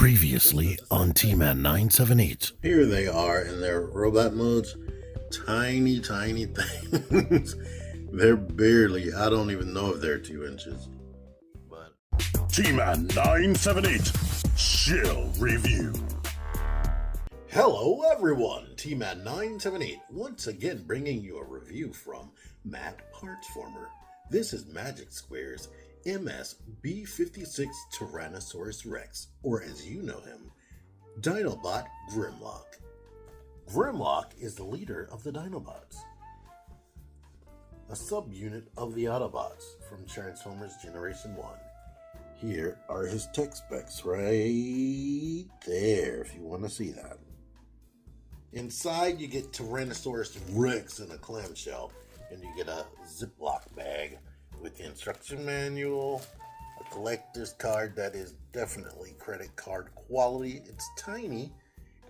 Previously on T-Man 978. Here they are in their robot modes. Tiny, tiny things. They're barely, I don't even know if they're 2 inches. But T-Man 978 Shill Review. hello everyone, T-Man 978 once again bringing you a review from Matt Partsformer. This is Magic Square's MS B56 Tyrannosaurus Rex, or as you know him, Dinobot Grimlock. Grimlock is the leader of the Dinobots, a subunit of the Autobots from Transformers Generation 1. Here are his tech specs right there, if you want to see that. Inside, you get Tyrannosaurus Rex in a clamshell, and you get a Ziploc bag with the instruction manual, a collector's card that is definitely credit card quality. It's tiny.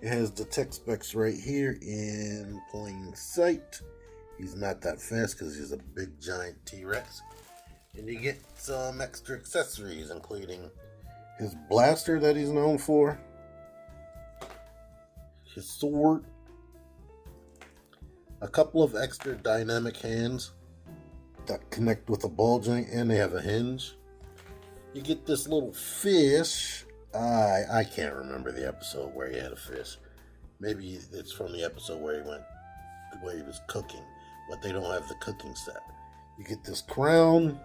It has the tech specs right here in plain sight. He's not that fast because he's a big giant T-Rex. And you get some extra accessories, including his blaster that he's known for, his sword, a couple of extra dynamic hands that connect with a ball joint, and they have a hinge. You get this little fish. I can't remember the episode where he had a fish. Maybe it's from the episode where he was cooking, but they don't have the cooking set. You get this crown,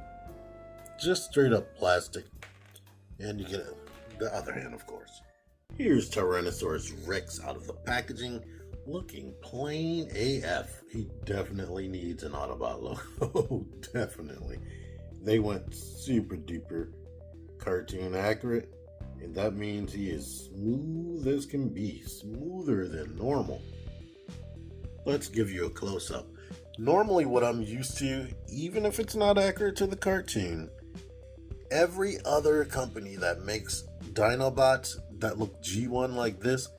just straight up plastic, and you get the other hand, of course. Here's Tyrannosaurus Rex out of the packaging, looking plain AF. He definitely needs an Autobot logo. Definitely. They went super duper cartoon accurate, and that means he is smooth as can be, smoother than normal. Let's give you a close-up. Normally what I'm used to, even if it's not accurate to the cartoon, every other company that makes Dinobots that look G1 like this,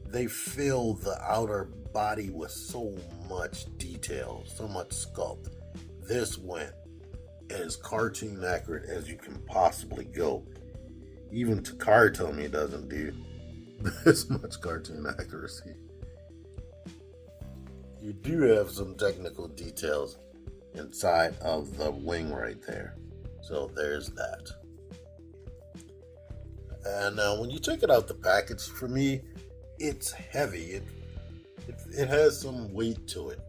they fill the outer body with so much detail, so much sculpt. This went as cartoon accurate as you can possibly go. Even Takara told me it doesn't do this much cartoon accuracy. You do have some technical details inside of the wing right there. So there's that. And now when you take it out the package, for me, it's heavy. It has some weight to it.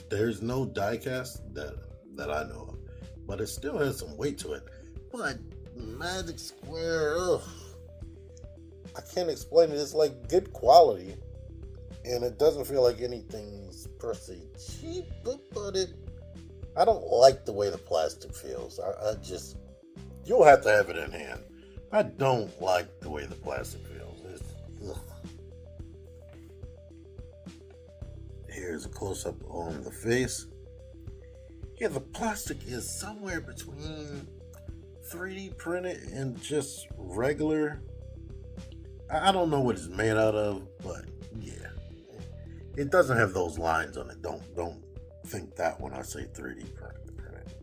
There's no die-cast that I know of, but it still has some weight to it. But Magic Square, ugh, I can't explain it. It's like good quality, and it doesn't feel like anything's per se cheap, but I don't like the way the plastic feels. You'll have to have it in hand. I don't like the way the plastic feels. Here's a close-up on the face. Yeah, the plastic is somewhere between 3D printed and just regular. I don't know what it's made out of, but yeah. It doesn't have those lines on it. Don't think that when I say 3D printed.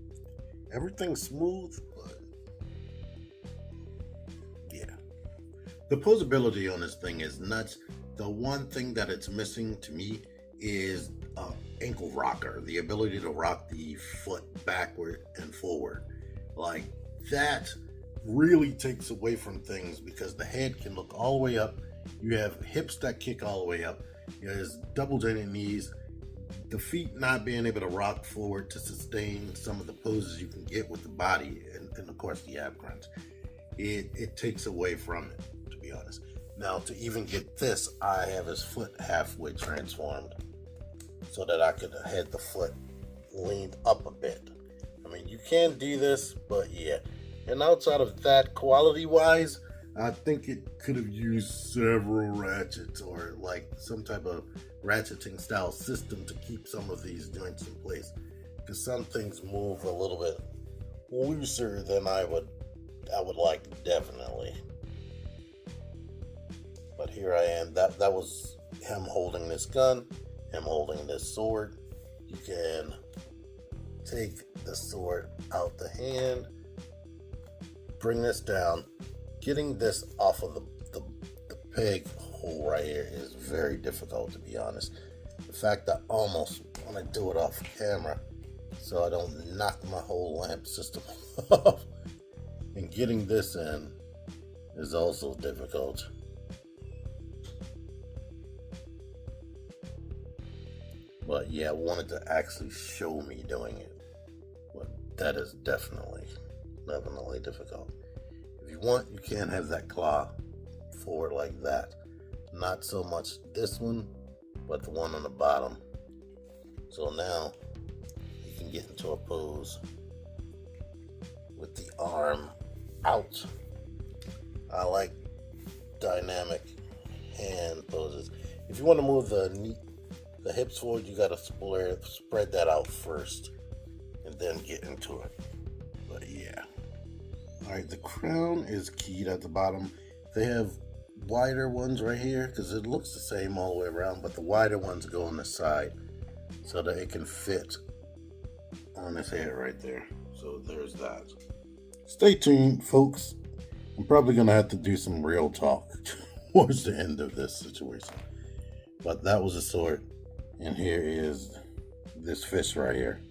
Everything's smooth, but yeah. The posability on this thing is nuts. The one thing that it's missing to me is ankle rocker, the ability to rock the foot backward and forward. Like, that really takes away from things because the head can look all the way up. You have hips that kick all the way up. There's double jointed knees. The feet not being able to rock forward to sustain some of the poses you can get with the body, and of course the ab crunch. It takes away from it, to be honest. Now, to even get this, I have his foot halfway transformed so that I could have the foot leaned up a bit. I mean, you can do this, but yeah. And outside of that, quality-wise, I think it could have used several ratchets or like some type of ratcheting style system to keep some of these joints in place. Because some things move a little bit looser than I would like, definitely. But here I am. That was him holding this gun, him holding this sword. You can take the sword out the hand, bring this down, getting this off of the peg hole right here is very difficult, to be honest. In fact, I almost want to do it off camera so I don't knock my whole lamp system off. And getting this in is also difficult. But yeah, I wanted to actually show me doing it. But that is definitely difficult. If you want, you can have that claw forward like that. Not so much this one, but the one on the bottom. So now you can get into a pose with the arm out. I like dynamic hand poses. If you want to move the hips forward, you got to spread that out first and then get into it. But yeah. Alright, the crown is keyed at the bottom. They have wider ones right here because it looks the same all the way around, but the wider ones go on the side so that it can fit on his head right there. So there's that. Stay tuned, folks. I'm probably going to have to do some real talk towards the end of this situation. But that was a sword. And here is this fish right here.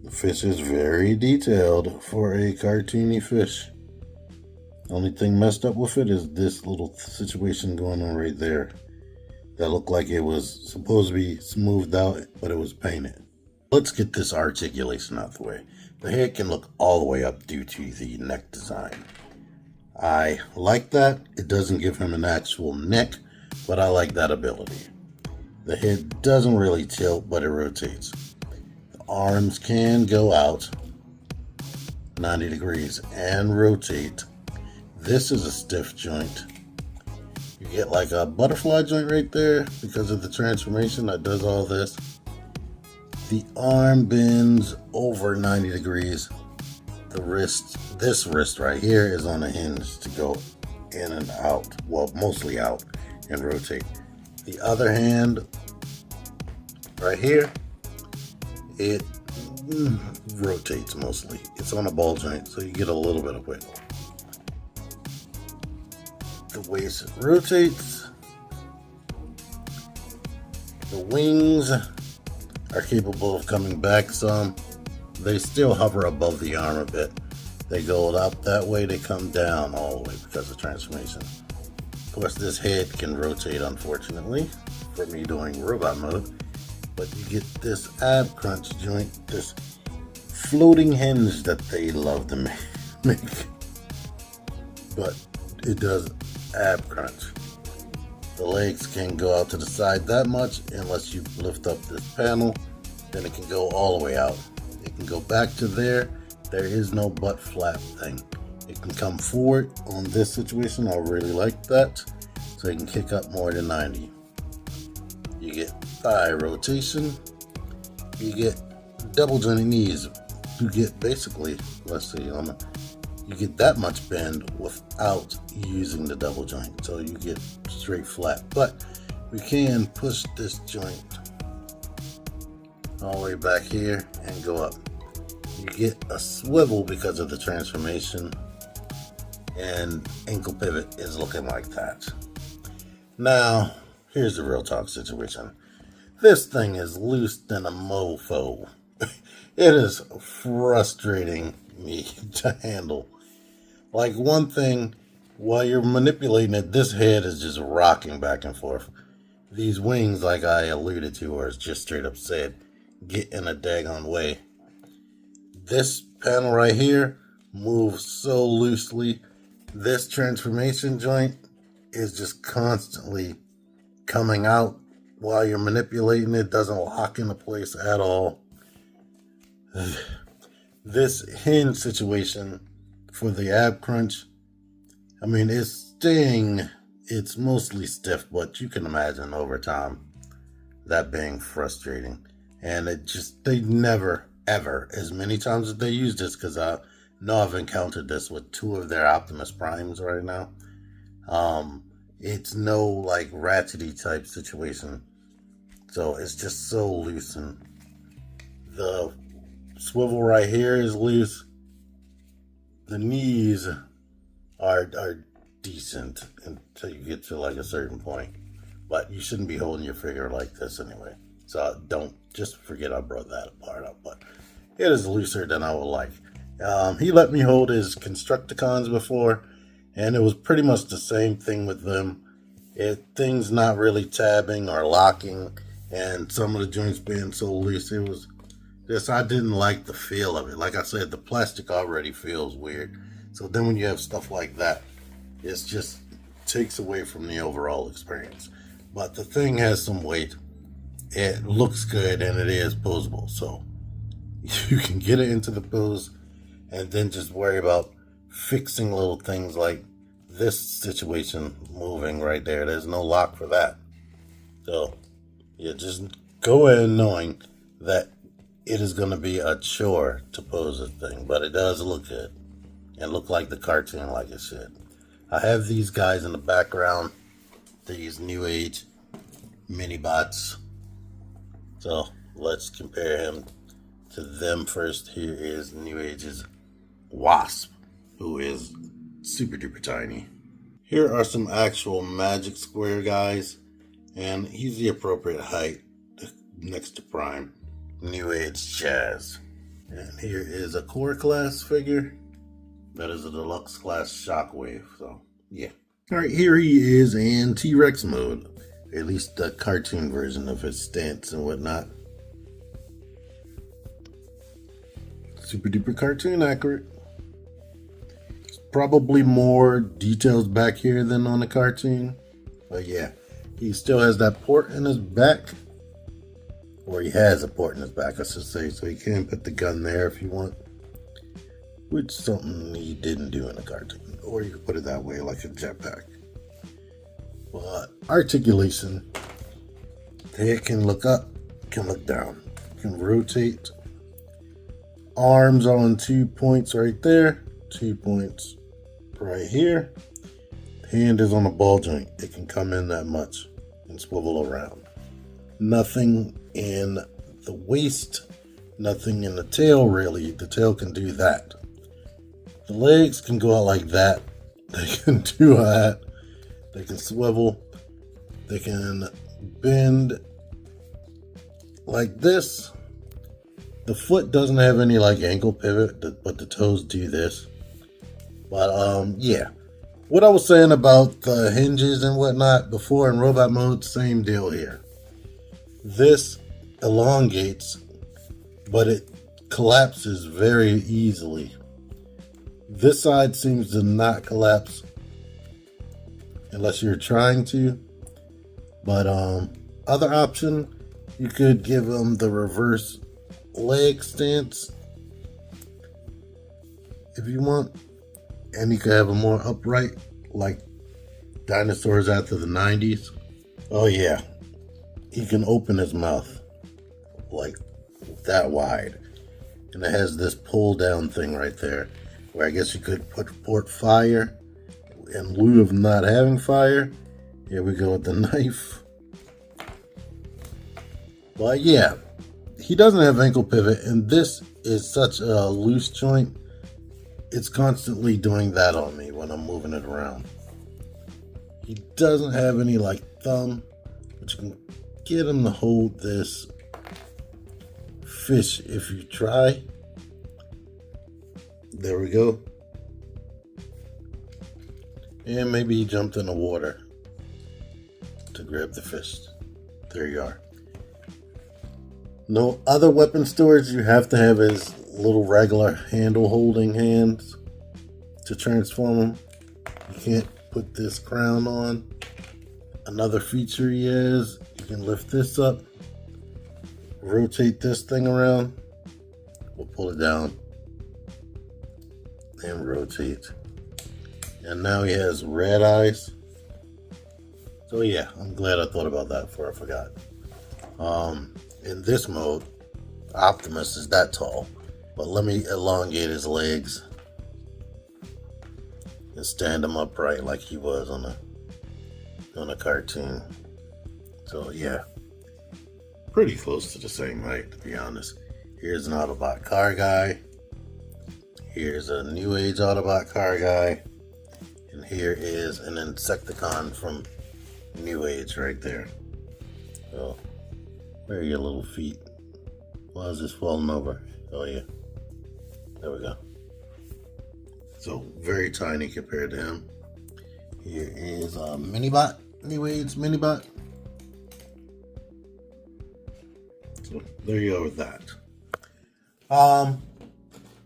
The fish is very detailed for a cartoony fish. Only thing messed up with it is this little situation going on right there. That looked like it was supposed to be smoothed out, but it was painted. Let's get this articulation out the way. The head can look all the way up due to the neck design. I like that. It doesn't give him an actual neck, but I like that ability. The head doesn't really tilt, but it rotates. The arms can go out 90 degrees and rotate. This is a stiff joint. You get like a butterfly joint right there because of the transformation that does all this. The arm bends over 90 degrees. The wrist, this wrist right here is on a hinge to go in and out. Well, mostly out and rotate. The other hand right here, it rotates mostly. It's on a ball joint, so you get a little bit of wiggle. The waist rotates. The wings are capable of coming back some. They still hover above the arm a bit. They go up that way, they come down all the way because of transformation. Of course, this head can rotate, unfortunately, for me doing robot mode. But you get this ab crunch joint, this floating hinge that they love to make. But it does ab crunch. The legs can go out to the side that much unless you lift up this panel. Then it can go all the way out. It can go back to there. There is no butt flap thing. It can come forward on this situation. I really like that. So you can kick up more than 90. You get thigh rotation. You get double jointed knees. You get basically, let's see, you get that much bend without using the double joint. So you get straight flat. But we can push this joint all the way back here and go up. You get a swivel because of the transformation, and ankle pivot is looking like that. Now, here's the real talk situation. This thing is loose than a mofo. It is frustrating me to handle. Like, one thing, while you're manipulating it, this head is just rocking back and forth. These wings, like I alluded to, or just straight up said, get in a daggone way. This panel right here moves so loosely. This transformation joint is just constantly coming out while you're manipulating it. Doesn't lock into place at all. This hinge situation for the ab crunch, I mean, it's staying, it's mostly stiff, but you can imagine over time that being frustrating. And it just, they never, ever, as many times as they use this, because I know I've encountered this with 2 of their Optimus Primes right now. It's no like ratchety type situation. So it's just so loose, and the swivel right here is loose. The knees are decent until you get to like a certain point. But you shouldn't be holding your figure like this anyway. So don't, just forget I brought that part up. But it is looser than I would like. He let me hold his Constructicons before, and it was pretty much the same thing with them. Things not really tabbing or locking, and some of the joints being so loose. It was just, I didn't like the feel of it. Like I said, the plastic already feels weird. So then when you have stuff like that, it just takes away from the overall experience. But the thing has some weight. It looks good, and it is posable. So you can get it into the pose and then just worry about fixing little things like this situation moving right there. There's no lock for that. So you just go in knowing that it is going to be a chore to pose this thing, but it does look good and look like the cartoon like it should. I have these guys in the background, these new age mini bots. So let's compare him to them first. Here is New Age's Wasp, who is super duper tiny. Here are some actual Magic Square guys, and he's the appropriate height next to Prime, New Age Chaz. And here is a core class figure. That is a deluxe class Shockwave. So yeah. Alright, here he is in T-Rex mode. At least the cartoon version of his stance and whatnot. Super duper cartoon accurate. Probably more details back here than on the cartoon. But yeah, he still has that port in his back. Or he has a port in his back, I should say. So he can put the gun there if you want. Which is something he didn't do in the cartoon. Or you could put it that way, like a jetpack. But articulation. It can look up, can look down. Can rotate. Arms on 2 points right there. 2 points right here. Hand is on a ball joint. It can come in that much and swivel around. Nothing in the waist. Nothing in the tail, really. The tail can do that. The legs can go out like that. They can do that. They can swivel. They can bend like this. The foot doesn't have any like ankle pivot, but the toes do this. But yeah. What I was saying about the hinges and whatnot before in robot mode, same deal here. This elongates, but it collapses very easily. This side seems to not collapse unless you're trying to. But other option, you could give them the reverse leg stance if you want, and you could have a more upright like dinosaurs after the 90s. Oh yeah, he can open his mouth like that wide, and it has this pull down thing right there where I guess you could port fire in lieu of not having fire. Here we go with the knife. But yeah, he doesn't have ankle pivot, and this is such a loose joint. It's constantly doing that on me when I'm moving it around. He doesn't have any like thumb, but you can get him to hold this fish if you try. There we go. And maybe he jumped in the water to grab the fish. There you are. No other weapon storage. You have to have his little regular handle holding hands to transform him. You can't put this crown on. Another feature he has, you can lift this up, rotate this thing around. We'll pull it down and rotate. And now he has red eyes. So yeah, I'm glad I thought about that before I forgot. In this mode, Optimus is that tall. But let me elongate his legs and stand him upright like he was on a cartoon. So yeah, pretty close to the same height, to be honest. Here's an Autobot car guy. Here's a New Age Autobot car guy. And here is an Insecticon from New Age right there. Oh, where are your little feet? Why is this falling over? Oh yeah. There we go. So very tiny compared to him. Here is a Minibot. New Age Minibot. So there you go with that.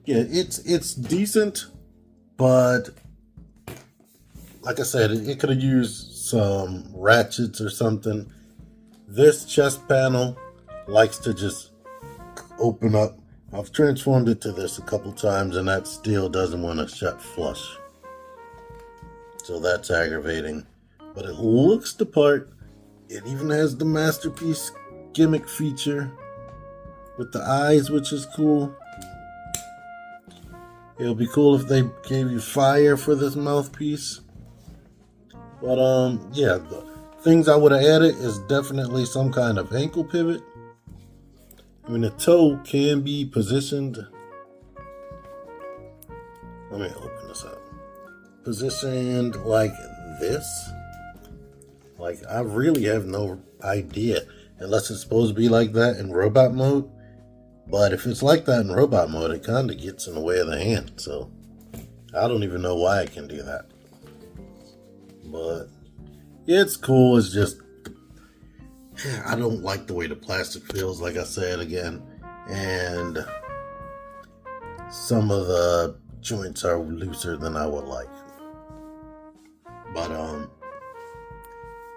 Yeah, it's decent, but like I said, it could have used some ratchets or something. This chest panel likes to just open up. I've transformed it to this a couple times, and that still doesn't want to shut flush. So that's aggravating. But it looks the part. It even has the masterpiece gimmick feature with the eyes, which is cool. It would be cool if they gave you fire for this mouthpiece. But yeah, the things I would have added is definitely some kind of ankle pivot. I mean, the toe can be positioned. Let me open this up. Positioned like this. Like, I really have no idea, unless it's supposed to be like that in robot mode. But if it's like that in robot mode, it kind of gets in the way of the hand. So I don't even know why I can do that. But it's cool. It's just, I don't like the way the plastic feels, like I said again. And some of the joints are looser than I would like. But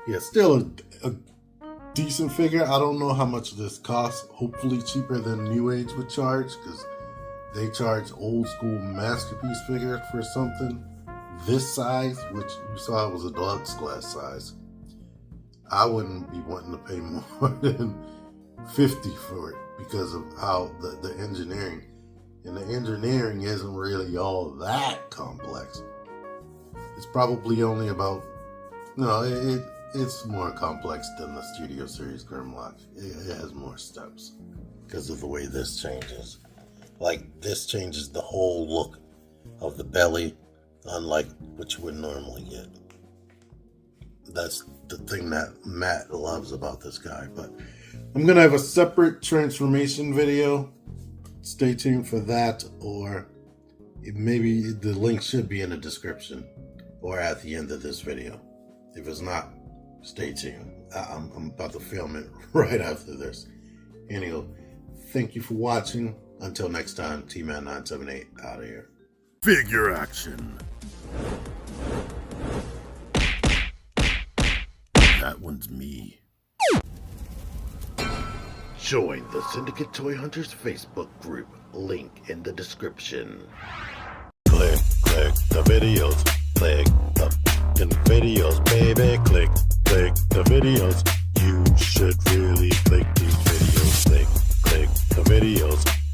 yeah, still a decent figure. I don't know how much this costs. Hopefully cheaper than New Age would charge, because they charge old school masterpiece figure for something this size, which you saw was a deluxe class size. I wouldn't be wanting to pay more than $50 for it because of how the engineering. And the engineering isn't really all that complex. It's probably only about, no, it's more complex than the Studio Series Grimlock. It has more steps because of the way this changes. Like, this changes the whole look of the belly, unlike what you would normally get. That's the thing that Matt loves about this guy. But I'm going to have a separate transformation video. Stay tuned for that, or maybe the link should be in the description or at the end of this video. If it's not, stay tuned. I'm about to film it right after this. Anyway, thank you for watching. Until next time, T-Man978 out of here. Figure action. That one's me. Join the Syndicate Toy Hunters Facebook group. Link in the description. Click the videos. Click the videos, baby. Click the videos. You should really click these videos. Click the videos.